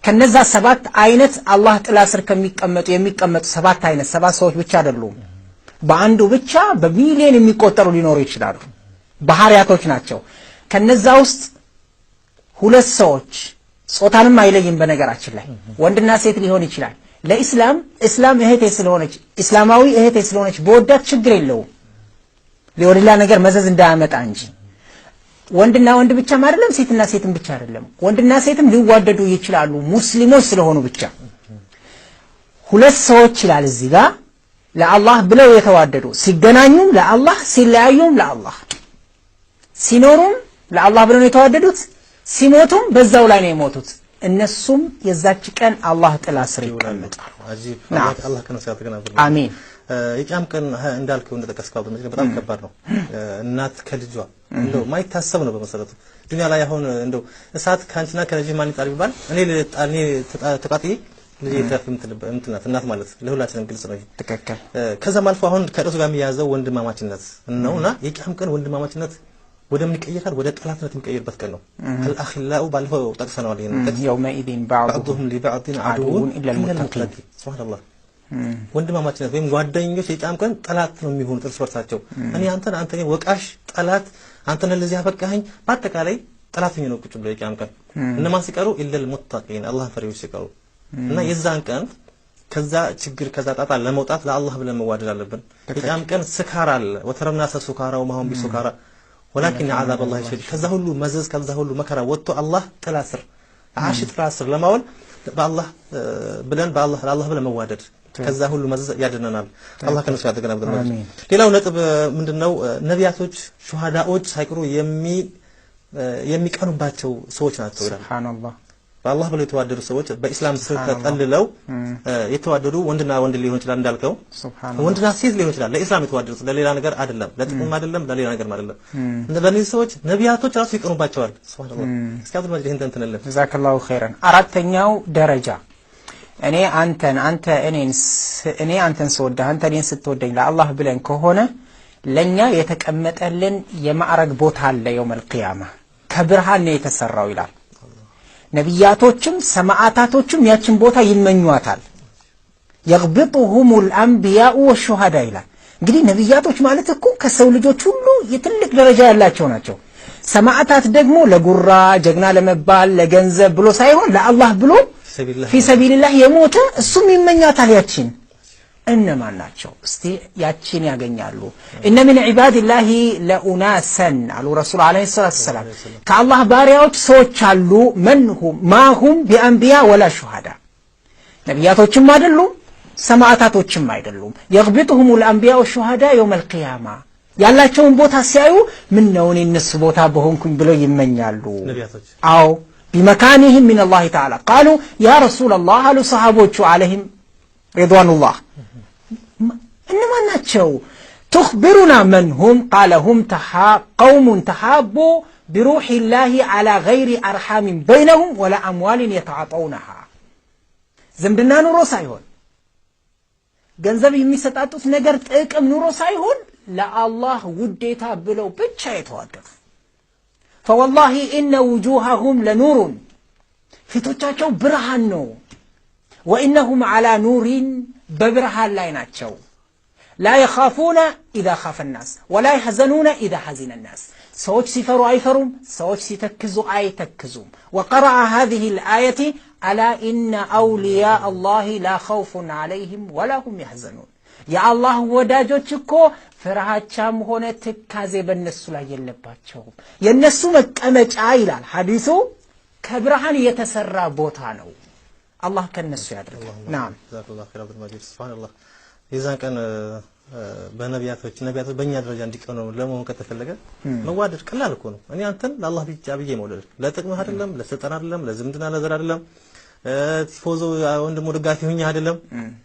ከነዛ ሰባት አይነት አላህ ጥላ ስር የሚቀመጡ ሰባት አይነት ሰባት ሰዎች ብቻ አይደሉም። በአንዱ ብቻ በሚሊዮን የሚቆጠሩ ሊኖሩ ይችላሉ። ባህሪያቶች ናቸው። ከነዛ ውስጥ ሁለት ሰዎች ጾታንም አይለይም። በነገራችን ላይ ወንድና ሴት ሊሆን ይችላል። ለእስላም እህቴ ስለሆነች እስላማዊ እህቴ ስለሆነች በወዳት ችግር የለውም ለወደላ ነገር መዘዝ እንዳያመጣ እንጂ ወንድና ወንድ ብቻም አይደለም፣ ሴትና ሴትም ብቻ አይደለም። ወንድና ሴትም ሊዋደዱ ይችላሉ ሙስሊሞች ስለሆኑ ብቻ። ሁለት ሰዎች ይላል እዚህ ጋር ለአላህ ብለው የተዋደዱ ሲገናኙም ለአላህ ሲለያዩም ለአላህ ሲኖሩም ለአላህ ብለው ነው የተዋደዱት፣ ሲሞቱም በዛው ላይ ነው የሞቱት። እነሱም የዛች ቀን አላህ ጥላ ስር ይቀመጣሉ። አላህ ከነሳት ገና አሜን። የቂያም ቀን እንዳልከው እንደተቀስቀው በጣም ከባድ ነው። እናት ከልጇ እንደው ማይታሰብ ነው በመሰረቱ ዱንያ ላይ አሁን እንደው እሳት ካንቺና ከልጅ ማን ይጣል ቢባል እኔ ተቃጥዬ ልጅ ተፈም እንትናት እናት ማለት ለሁላችንም ግልጽ ነው። ተከከለ ከዛም አልፎ አሁን ከእርሱ ጋር የሚያዘው ወንድማማችነት ነውና የቂያም ቀን ወንድማማችነት ወደምን ይቀየራል? ወደ ጠላትነት የሚቀየርበት ቀን ነው። አልአኺላኡ ባለፈው ጠቅሰናል። ይሄን የውመኢዚን ባዕዱሁም ሊባዕዲን አዱውን ኢላ አልሙተቂን ሱብሃንአላህ። ወንድማማችነት ወይም ጓደኞች የቂያም ቀን ጠላት ነው የሚሆኑት እርስ በርሳቸው። እኔ አንተ ወቃሽ ጠላት አንተ ለዚህ ያበቃኸኝ በአጠቃላይ ጠላትኝ ነው ቁጭ ብሎ የቂያም ቀን እነማን ሲቀሩ ኢላ አልሙተቂን አላህ ፈሪዎች ሲቀሩ እና የዛን ቀን ከዛ ችግር ከዛ ጣጣ ለመውጣት ለአላህ ብለን መዋደድ አለብን። የቂያም ቀን ስካር አለ ወተረና ሰሱካራው ማሁን ቢሱካራ ولكن عذاب الله شديد ከዛ ሁሉ መዘዝ ከዛ ሁሉ መከራ ወጥቶ አላህ ጥላ ስር አሽ ጥላ ስር ለማወል በአላህ ብለን መዋደድ ከዛ ሁሉ መዘዝ ያድነናል። አላህ ከነሱ ያደገና በደረጃ ሌላው ነጥብ ምንድነው? ነቢያቶች ሹሃዳዎች ሳይቀሩ የሚቀኑባቸው ሰዎች ናቸው ይላል። ሱብሃንአላህ። በአላህ ብለው የተዋደዱ ሰዎች በእስላም ስር ተጠልለው የተዋደዱ ወንድና ወንድ ሊሆን ይችላል እንዳልከው ወንድና ሴት ሊሆን ይችላል። ለእስላም የተዋደዱት ለሌላ ነገር አይደለም፣ ለጥቅም አይደለም፣ ለሌላ ነገር አይደለም። ለነዚህ ሰዎች ነቢያቶች ራሱ ይቀኑባቸዋል። ሱብሃንአላህ። እስካሁን ማለት ይሄን ተንተነለ ጀዛከላሁ ኸይራን። አራተኛው ደረጃ እኔ አንተን ስወድህ አንተ እኔን ስትወደኝ ለአላህ ብለን ከሆነ ለኛ የተቀመጠልን የማዕረግ ቦታ አለ። የውመል ቂያማ ከብርሃን ነው የተሰራው ይላል። ነቢያቶችም ሰማዕታቶችም ያችን ቦታ ይመኙዋታል። يغبطهم الأنبياء والشهداء ይላል። እንግዲህ ነቢያቶች ማለት እኮ ከሰው ልጆች ሁሉ የትልቅ ደረጃ ያላቸው ናቸው። ሰማዕታት ደግሞ ለጉራ ጀግና ለመባል ለገንዘብ ብሎ ሳይሆን ለአላህ ብሎ في سبيل الله የሞተ እሱም ይመኛታል ያችን። እነማን ናቸው እስቲ ያችን ያገኛሉ? እነ من عباد الله لأناسا አሉ ረሱል አለይሂ ሰላም። ከአላህ ባሪያዎች ሰዎች አሉ መንሁም ማሁም بأنبياء ولا شهداء ነቢያቶችም አይደሉም ሰማዕታቶችም አይደሉም። يغبطهم الأنبياء والشهداء يوم القيامة ያላቸውን ቦታ ሲያዩ ምን ነው እነሱ ቦታ በሆንኩኝ ብለው ይመኛሉ። ነቢያቶች አዎ بمكانهم من الله تعالى قالوا يا رسول الله قالوا صحابوቹ عليهم رضوان الله إنما ناتشو تخبرنا من هم قال هم قوم تحابوا بروح الله على غير أرحام بينهم ولا أموال يتعاطونها زمدنا نورو سايهون ገንዘብ የሚሰጣጡት ነገር ጥቅም ኑሮ ሳይሆን ለአላህ ውዴታ ብለው ብቻ የተዋደዱ فوالله إن وجوههم لنور ፊቶቻቸው ብርሃን ነው። وإنهم على نور ببرهان لا يناتشو لا يخافون إذا خاف الناس ولا يحزنون إذا حزن الناس سوچ سيفروا أيفروا سوچ سيتكزوا أي تكزوا. وقرأ هذه الآية ألا إن أولياء الله لا خوف عليهم ولا هم يحزنون يا الله ወዳጆች እኮ ፍርሃቻም ሆነ ትካዜ በእነሱ ላይ የለባቸውም። የነሱ መቀመጫ ይላል ሐዲሱ ከብርሃን የተሰራ ቦታ ነው። አላህ ከነሱ ያድርገን። ናም ዛከላሁ ኸይር አብዱል መጂድ ሱብሃንአላህ። የዛን ቀን በነቢያቶች በእኛ ደረጃ እንዲቀኑ ለመሆን ከተፈለገ መዋደድ ቀላል እኮ ነው። እኔ አንተን ለአላህ ብቻ ብዬ መውደድ ለጥቅምህ አይደለም፣ ለስልጣን አይደለም፣ ለዝምድና ለዘር አይደለም፣ ቲፎዞ ወንድሙ ደጋፊ ሆኜ አይደለም።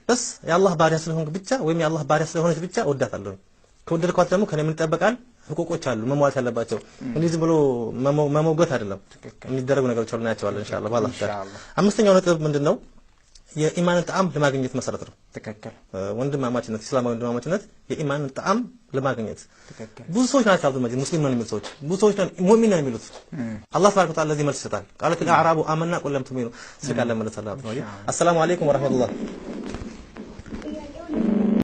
በስ የአላህ ባሪያ ስለሆንክ ብቻ ወይም የአላህ ባሪያ ስለሆነች ብቻ እወዳታለሁ። ከወደድኳት ደግሞ ከኔ ምን ይጠበቃል? ህቁቆች አሉ መሟላት ያለባቸው። እንዴ ዝም ብሎ መሞገት አይደለም። የሚደረጉ ነገሮች አሉ እናያቸዋለን ኢንሻአላህ ባላህ። አምስተኛው ነጥብ ምንድነው? የኢማንን ጣዕም ለማግኘት መሰረት ነው። ትክክል። ወንድማማችነት እስላማዊ ወንድማማችነት የኢማንን ጣዕም ለማግኘት ትክክል። ብዙ ሰዎች ናቸው አብዱ መጂድ ሙስሊም ነን የሚሉ ሰዎች ብዙ ሰዎች ሙእሚን ነን የሚሉት አላህ ተባረከ ወተዓላ ለዚህ መልስ ይሰጣል። ቃለት አልአዕራቡ አመና ቁል ለም ቱእሚኑ ስልካለን ማለት አላህ ነው። አሰላሙ አለይኩም ወራህመቱላህ